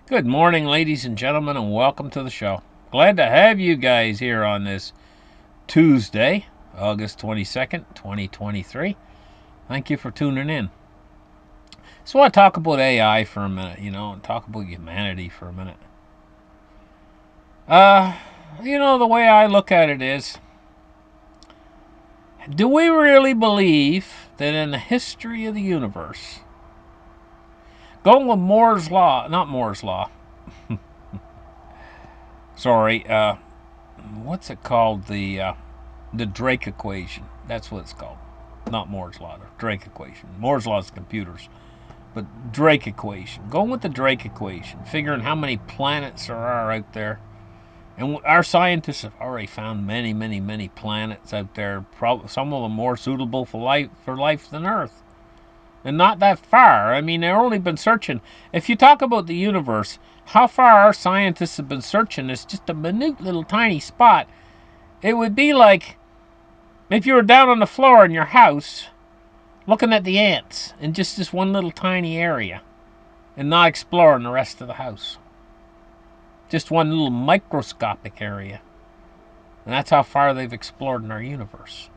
Good morning, ladies and gentlemen, and welcome to the show. Glad to have you guys here on this Tuesday, August 22nd, 2023. Thank you for tuning in. So, I want to talk about AI for a minute, and talk about humanity for a minute. Uh, the way I look at it is, do we really believe that in the history of the universe, going with Moore's Law, not Moore's Law, sorry, what's it called? The Drake equation. That's what it's called. Not Moore's Law, the Drake equation. Moore's Law is computers. But Drake equation. Going with the Drake equation, figuring how many planets there are out there. And our scientists have already found many, many, many planets out there. Some of them more suitable for life than Earth. And not that far. I mean, they've only been searching. If you talk about the universe, how far our scientists have been searching is just a minute little tiny spot. It would be like if you were down on the floor in your house looking at the ants in just this one little tiny area and not exploring the rest of the house. Just one little microscopic area. And that's how far they've explored in our universe.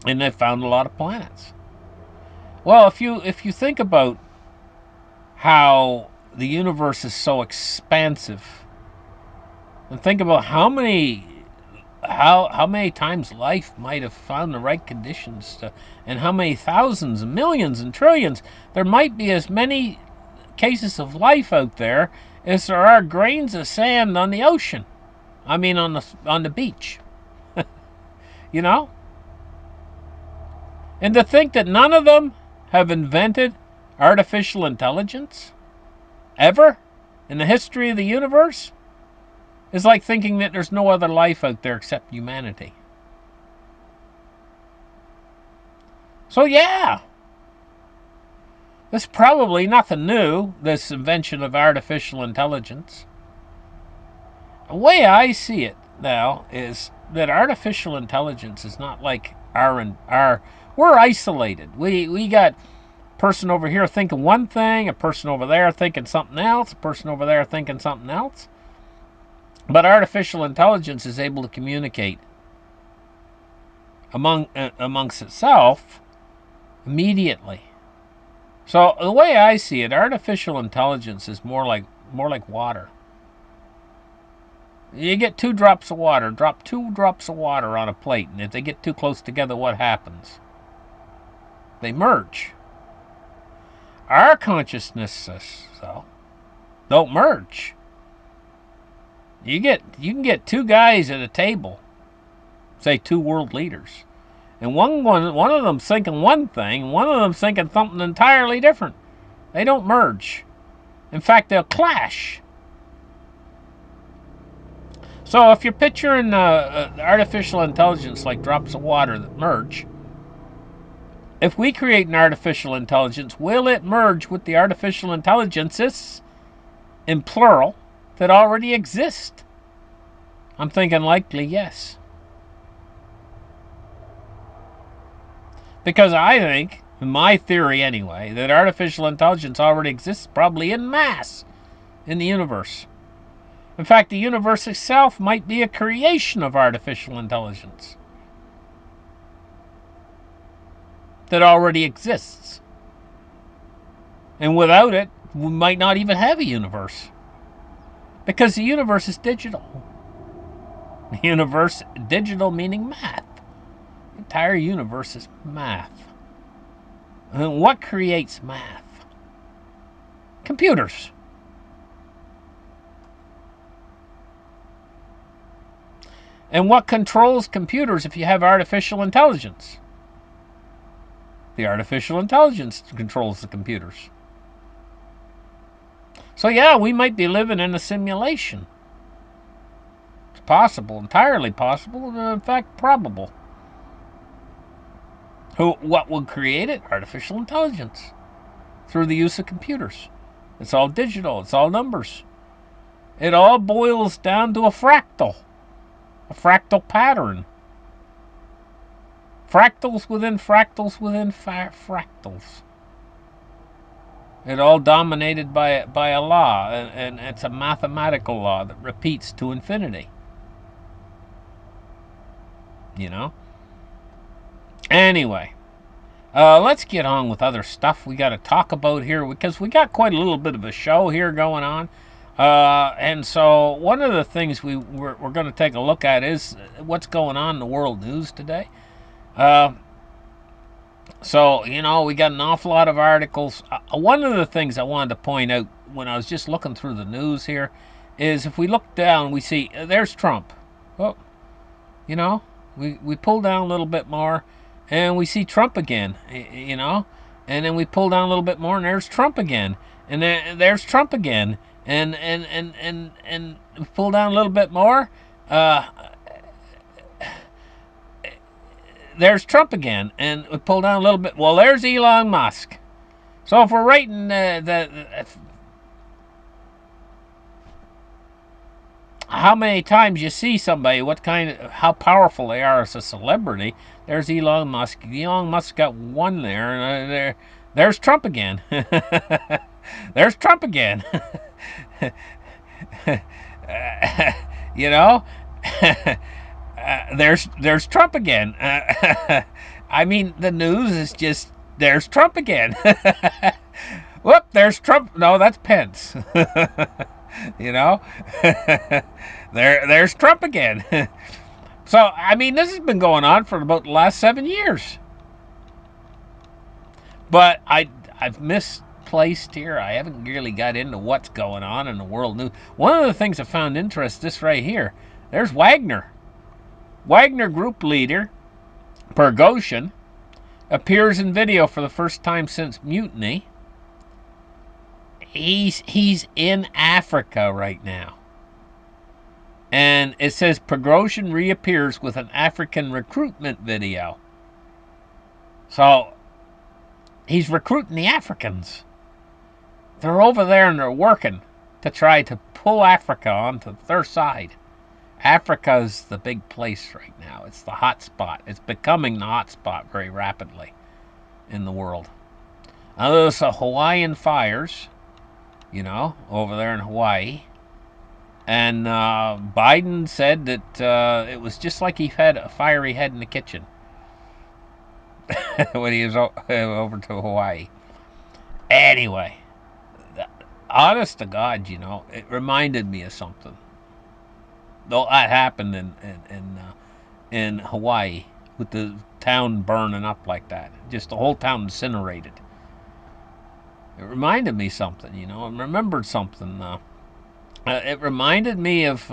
And they've found a lot of planets. Well, if you think about how the universe is so expansive, and think about how many times life might have found the right conditions and how many thousands and millions and trillions there might be as many cases of life out there as there are grains of sand on the ocean. I mean on the beach. you know? And to think that none of them have invented artificial intelligence ever in the history of the universe is like thinking that there's no other life out there except humanity. So yeah, it's probably nothing new, this invention of artificial intelligence. The way I see it now is that artificial intelligence is not like our we're isolated. We got a person over here thinking one thing, a person over there thinking something else, a person over there thinking something else. But artificial intelligence is able to communicate amongst itself immediately. So the way I see it, artificial intelligence is more like water. You get 2 drops of water, drop 2 drops of water on a plate, and if they get too close together, what happens? They merge. Our consciousnesses, so, don't merge. You can get 2 guys at a table, say 2 world leaders, and one of them thinking one thing, and one of them thinking something entirely different. They don't merge. In fact, they'll clash. So if you're picturing artificial intelligence like drops of water that merge, if we create an artificial intelligence, will it merge with the artificial intelligences, in plural, that already exist? I'm thinking likely yes. Because I think, in my theory anyway, that artificial intelligence already exists probably in mass in the universe. In fact, the universe itself might be a creation of artificial intelligence that already exists. And without it, we might not even have a universe. Because the universe is digital. The universe, digital meaning math. The entire universe is math. And what creates math? Computers. And what controls computers if you have artificial intelligence? The artificial intelligence controls the computers. So yeah, we might be living in a simulation. It's possible, entirely possible, and in fact probable. What would create it? Artificial intelligence. Through the use of computers. It's all digital, it's all numbers. It all boils down to a fractal pattern. Fractals within fractals within fractals. It's all dominated by a law, and it's a mathematical law that repeats to infinity. You know. Anyway, let's get on with other stuff we got to talk about here because we got quite a little bit of a show here going on. And so one of the things we're going to take a look at is what's going on in the world news today. Uh, so, we got an awful lot of articles. One of the things I wanted to point out when I was just looking through the news here is if we look down, we see there's Trump. Oh, you know, we pull down a little bit more and we see Trump again, and then we pull down a little bit more and there's Trump again, and there's Trump again, and we pull down a little bit more, there's Trump again, and we pull down a little bit. Well, there's Elon Musk. So if we're rating how many times you see somebody, how powerful they are as a celebrity, there's Elon Musk. Elon Musk got one there, and there's Trump again. There's Trump again. you know, there's Trump again. I mean, the news is just there's Trump again. Whoop, there's Trump. No, that's Pence. you know, there's Trump again. So I mean, this has been going on for about the last 7 years. But I've misplaced here. I haven't really got into what's going on in the world news. One of the things I found interesting, this right here. There's Wagner. Wagner Group leader Prigozhin appears in video for the first time since mutiny. He's in Africa right now. And it says Prigozhin reappears with an African recruitment video. So he's recruiting the Africans. They're over there and they're working to try to pull Africa onto their side. Africa's the big place right now. It's the hot spot. It's becoming the hot spot very rapidly in the world. Now there's the Hawaiian fires, over there in Hawaii. And Biden said that it was just like he had a fire he had in the kitchen when he was over to Hawaii. Anyway, honest to God, it reminded me of something. Though that happened in Hawaii with the town burning up like that, just the whole town incinerated. It reminded me something, I remembered something. It reminded me of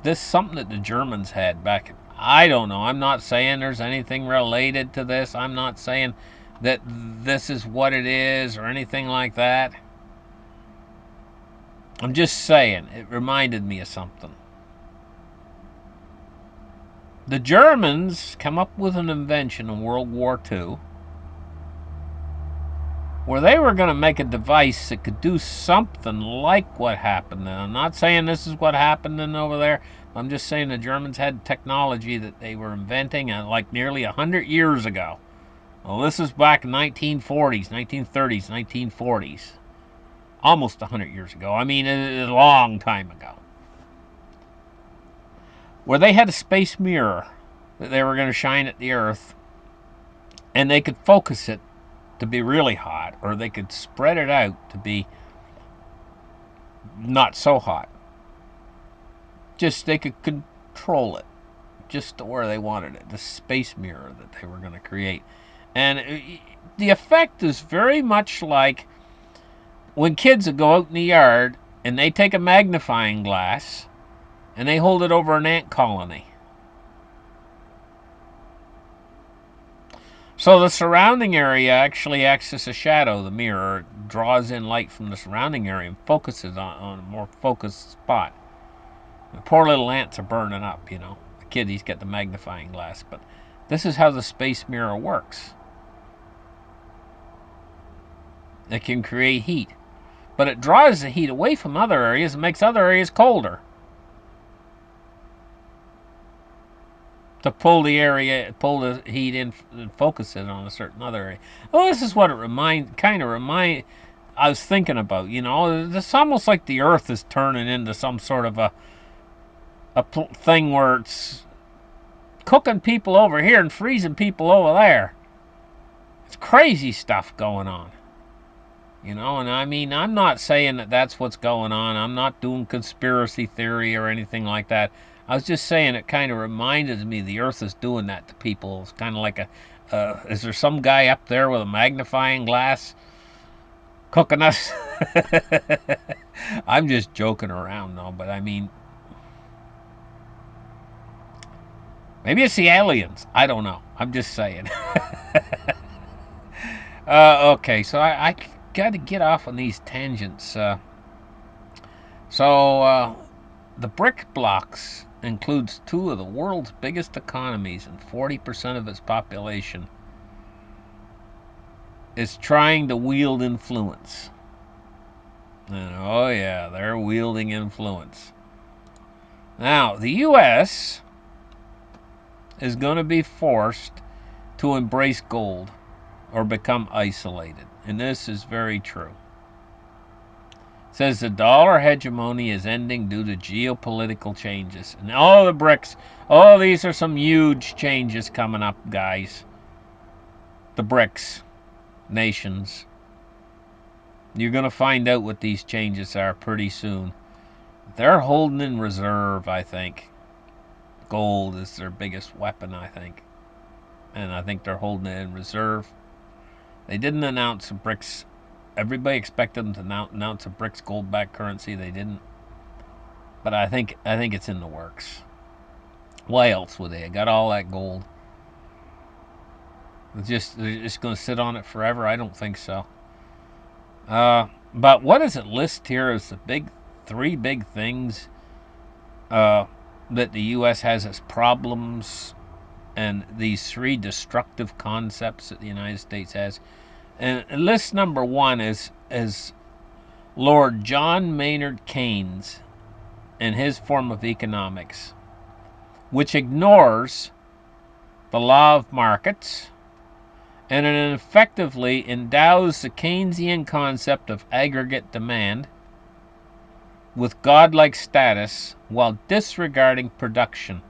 this something that the Germans had back. I don't know. I'm not saying there's anything related to this. I'm not saying that this is what it is or anything like that. I'm just saying it reminded me of something. The Germans come up with an invention in World War II where they were going to make a device that could do something like what happened. Now, I'm not saying this is what happened over there. I'm just saying the Germans had technology that they were inventing like nearly 100 years ago. Well, this is back in 1940s, 1930s, 1940s. Almost 100 years ago. I mean, a long time ago. Where they had a space mirror that they were going to shine at the Earth, and they could focus it to be really hot, or they could spread it out to be not so hot. Just they could control it just to where they wanted it. The space mirror that they were going to create. And the effect is very much like when kids would go out in the yard and they take a magnifying glass and they hold it over an ant colony. So the surrounding area actually acts as a shadow. The mirror draws in light from the surrounding area and focuses on a more focused spot. The poor little ants are burning up, The kid, he's got the magnifying glass. But this is how the space mirror works. It can create heat. But it draws the heat away from other areas and makes other areas colder. to pull the area, pull the heat in, and focus it on a certain other area. Well, this is what it remind. I was thinking about. It's almost like the Earth is turning into some sort of a thing where it's cooking people over here and freezing people over there. It's crazy stuff going on. And I mean, I'm not saying that that's what's going on. I'm not doing conspiracy theory or anything like that. I was just saying it kind of reminded me the Earth is doing that to people. It's kind of like is there some guy up there with a magnifying glass cooking us? I'm just joking around, though, but I mean, maybe it's the aliens. I don't know. I'm just saying. Okay, so I got to get off on these tangents. So, the BRIC blocs includes two of the world's biggest economies, and 40% of its population is trying to wield influence. And oh yeah, they're wielding influence. Now, the U.S. is going to be forced to embrace gold or become isolated. And this is very true. It says the dollar hegemony is ending due to geopolitical changes. And all the BRICS, these are some huge changes coming up, guys. The BRICS nations. You're going to find out what these changes are pretty soon. They're holding in reserve, I think. Gold is their biggest weapon, I think. And I think they're holding it in reserve. They didn't announce a BRICS. Everybody expected them to announce a BRICS gold-backed currency. They didn't. But I think it's in the works. Why else would they? Got all that gold. They're just going to sit on it forever? I don't think so. But what does it list here as the three big things that the U.S. has as problems, and these three destructive concepts that the United States has? And list number one is Lord John Maynard Keynes and his form of economics, which ignores the law of markets and it effectively endows the Keynesian concept of aggregate demand with godlike status while disregarding production,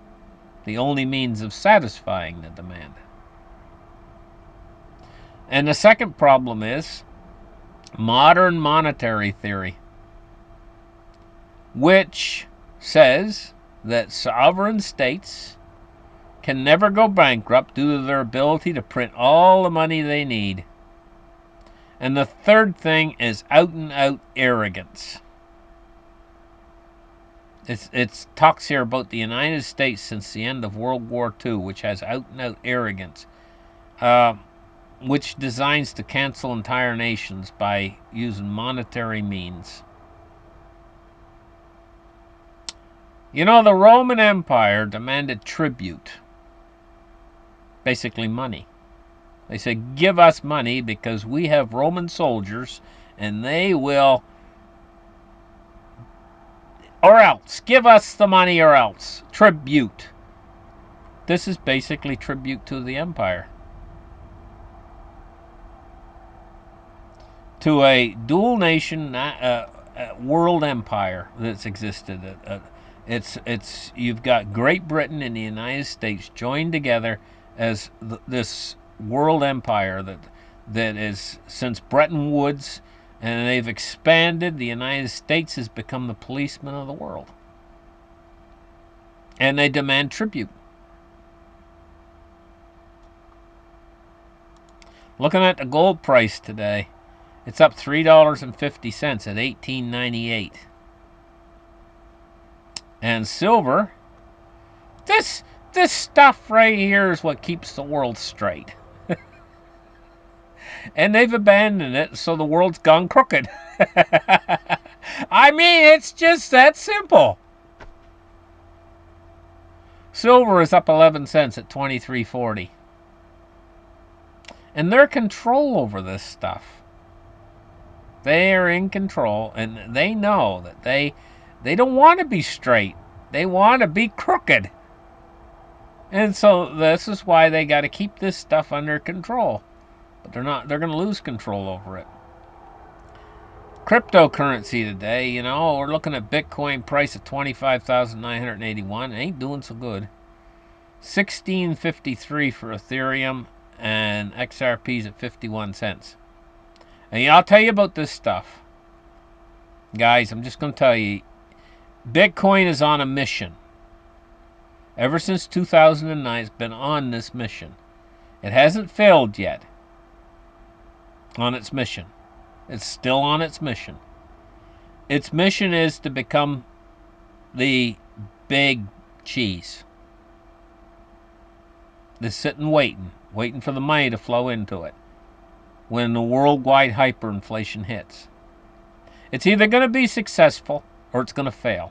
the only means of satisfying the demand. And the second problem is modern monetary theory, which says that sovereign states can never go bankrupt due to their ability to print all the money they need. And the third thing is out and out arrogance. It talks here about the United States since the end of World War II, which has out and out arrogance, which designs to cancel entire nations by using monetary means. The Roman Empire demanded tribute, basically money. They said, give us money because we have Roman soldiers and they will, or else, give us the money or else. Tribute. This is basically tribute to the empire. To a dual nation world empire that's existed. You've got Great Britain and the United States joined together as this world empire that is since Bretton Woods, and they've expanded. The United States has become the policeman of the world, and they demand tribute. Looking at the gold price today, it's up $3.50 at $18.98. And silver, this stuff right here is what keeps the world straight. And they've abandoned it, so the world's gone crooked. I mean, it's just that simple. Silver is up 11 cents at $23.40. And they're control over this stuff. They are in control, and they know that they don't want to be straight. They want to be crooked. And so this is why they got to keep this stuff under control. But they're not. They're going to lose control over it. Cryptocurrency today, we're looking at Bitcoin price at 25,981. It ain't doing so good. 1653 for Ethereum, and XRP's at 51 cents. And I'll tell you about this stuff. Guys, I'm just going to tell you, Bitcoin is on a mission. Ever since 2009, it's been on this mission. It hasn't failed yet on its mission. It's still on its mission. Its mission is to become the big cheese. They're sitting waiting for the money to flow into it when the worldwide hyperinflation hits. It's either going to be successful or it's going to fail.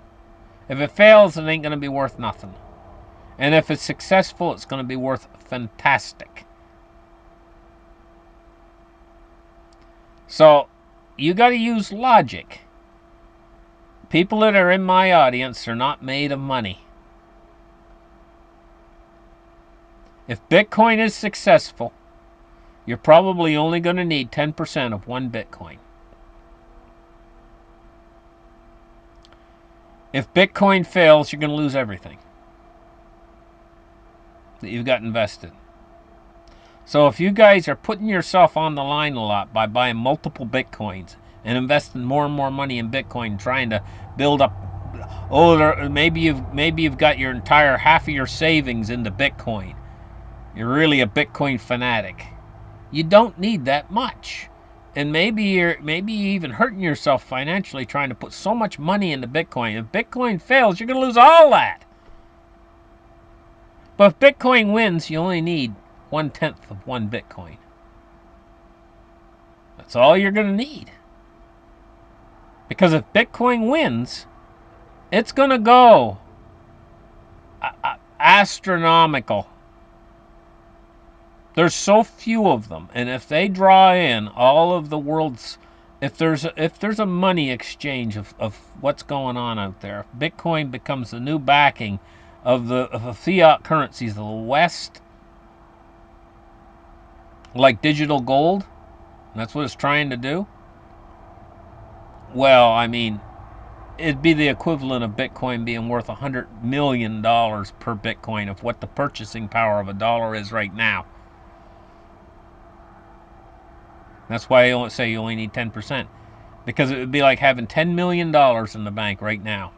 If it fails, it ain't going to be worth nothing. And if it's successful, it's going to be worth fantastic. So, you got to use logic. People that are in my audience are not made of money. If Bitcoin is successful, you're probably only going to need 10% of one Bitcoin. If Bitcoin fails, you're going to lose everything that you've got invested. So if you guys are putting yourself on the line a lot by buying multiple Bitcoins and investing more and more money in Bitcoin, trying to build up, maybe you've got your entire half of your savings into Bitcoin. You're really a Bitcoin fanatic. You don't need that much. And maybe you're even hurting yourself financially trying to put so much money into Bitcoin. If Bitcoin fails, you're going to lose all that. But if Bitcoin wins, you only need 1/10 of one Bitcoin. That's all you're going to need. Because if Bitcoin wins, it's going to go astronomical. There's so few of them, and if they draw in all of the world's, if there's a money exchange of what's going on out there, Bitcoin becomes the new backing of the fiat currencies of the West, like digital gold. That's what it's trying to do. Well, I mean, it'd be the equivalent of Bitcoin being worth $100 million per Bitcoin of what the purchasing power of a dollar is right now. That's why I say you only need 10%. Because it would be like having $10 million in the bank right now.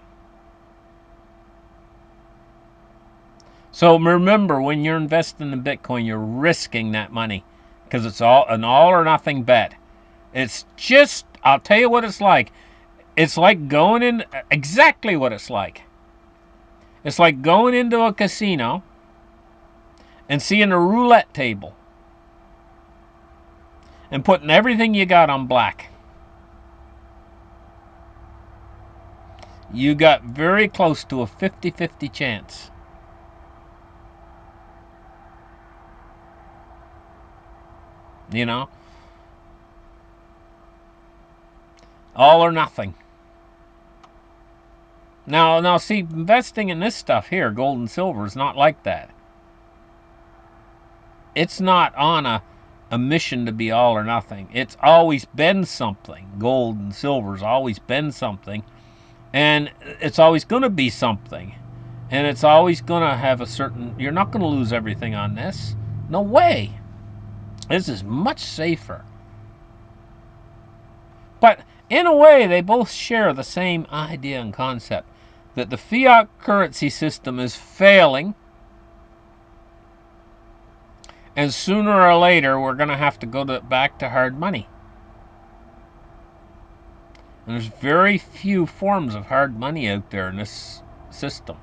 So remember, when you're investing in Bitcoin, you're risking that money. Because it's an all or nothing bet. It's just, I'll tell you what it's like. It's like going in, exactly what it's like. It's like going into a casino and seeing a roulette table and putting everything you got on black. You got very close to a 50-50 chance. You know? All or nothing. Now, see, investing in this stuff here, gold and silver, is not like that. It's not on a mission to be all or nothing. It's always been something. Gold and silver's always been something. And it's always going to be something. And it's always going to have a certain... You're not going to lose everything on this. No way. This is much safer. But in a way, they both share the same idea and concept. That the fiat currency system is failing. And sooner or later, we're going to have to go back to hard money. And there's very few forms of hard money out there in this system.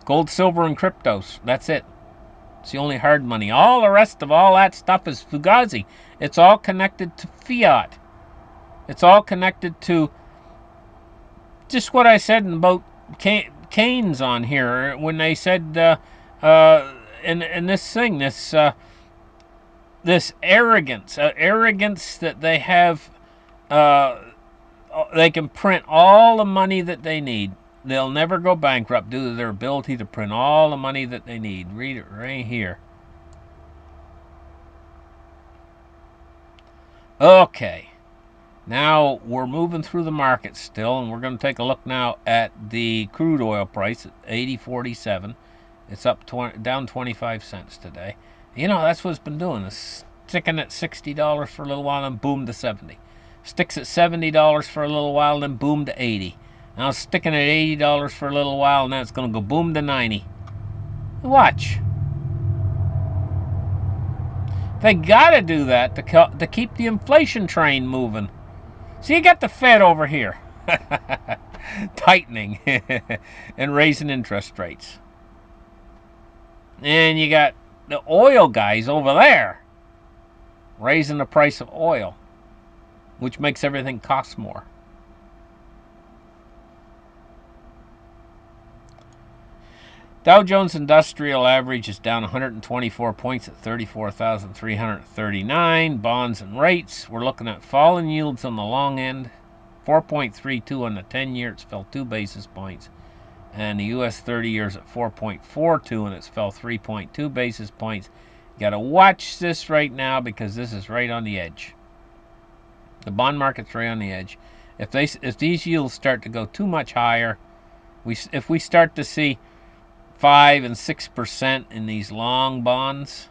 Gold, silver, and cryptos. That's it. It's the only hard money. All the rest of all that stuff is fugazi. It's all connected to fiat. It's all connected to just what I said about Keynes on here when they said in this thing, this arrogance that they have. They can print all the money that they need. They'll never go bankrupt due to their ability to print all the money that they need. Read it right here. Okay. Now we're moving through the market still, and we're going to take a look now at the crude oil price at 80.47. It's up down 25 cents today. You know, that's what it's been doing. It's sticking at $60 for a little while, and boom to 70. Sticks at $70 for a little while, then boom to 80. Now it's sticking at $80 for a little while, and then it's going to go boom to 90. Watch. They got to do that to keep the inflation train moving. So you got the Fed over here tightening and raising interest rates. And you got the oil guys over there raising the price of oil, which makes everything cost more. Dow Jones Industrial Average is down 124 points at 34,339. Bonds and rates, we're looking at falling yields on the long end, 4.32 on the 10-year, it's fell 2 basis points. And the U.S. 30 years at 4.42, and it's fell 3.2 basis points. You got to watch this right now because this is right on the edge. The bond market's right on the edge. If these yields start to go too much higher, if we start to see 5 and 6% in these long bonds,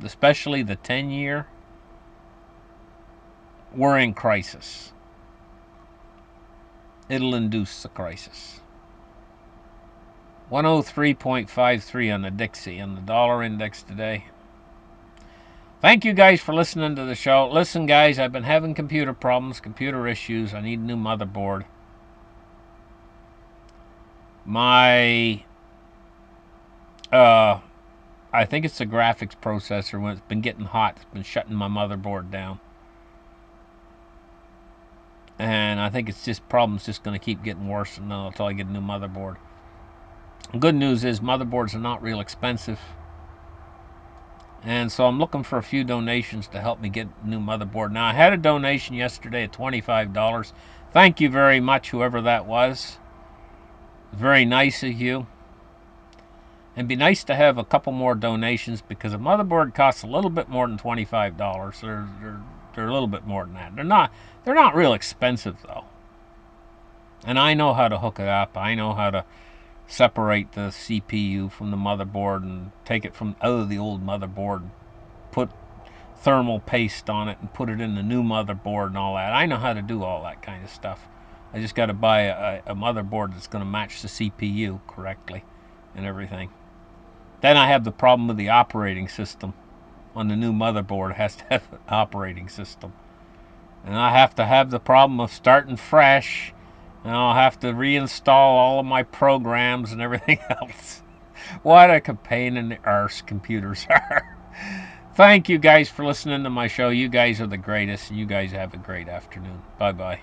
especially the 10-year, we're in crisis. It'll induce a crisis. 103.53 on the Dixie and the dollar index today. Thank you guys for listening to the show. Listen, guys, I've been having computer problems, computer issues. I need a new motherboard. I think it's the graphics processor. When it's been getting hot, it's been shutting my motherboard down. And I think it's just problems just going to keep getting worse until I get a new motherboard. Good news is motherboards are not real expensive. And so I'm looking for a few donations to help me get a new motherboard. Now, I had a donation yesterday at $25. Thank you very much, whoever that was. Very nice of you. It'd be nice to have a couple more donations because a motherboard costs a little bit more than $25. They're a little bit more than that. They're not real expensive though. And I know how to hook it up. I know how to separate the CPU from the motherboard and take it from out of the old motherboard, put thermal paste on it and put it in the new motherboard and all that. I know how to do all that kind of stuff. I just got to buy a motherboard that's going to match the CPU correctly and everything. Then I have the problem with the operating system. On the new motherboard, it has to have an operating system. And I have to have the problem of starting fresh. And I'll have to reinstall all of my programs and everything else. What a pain in the arse computers are. Thank you guys for listening to my show. You guys are the greatest. And you guys have a great afternoon. Bye-bye.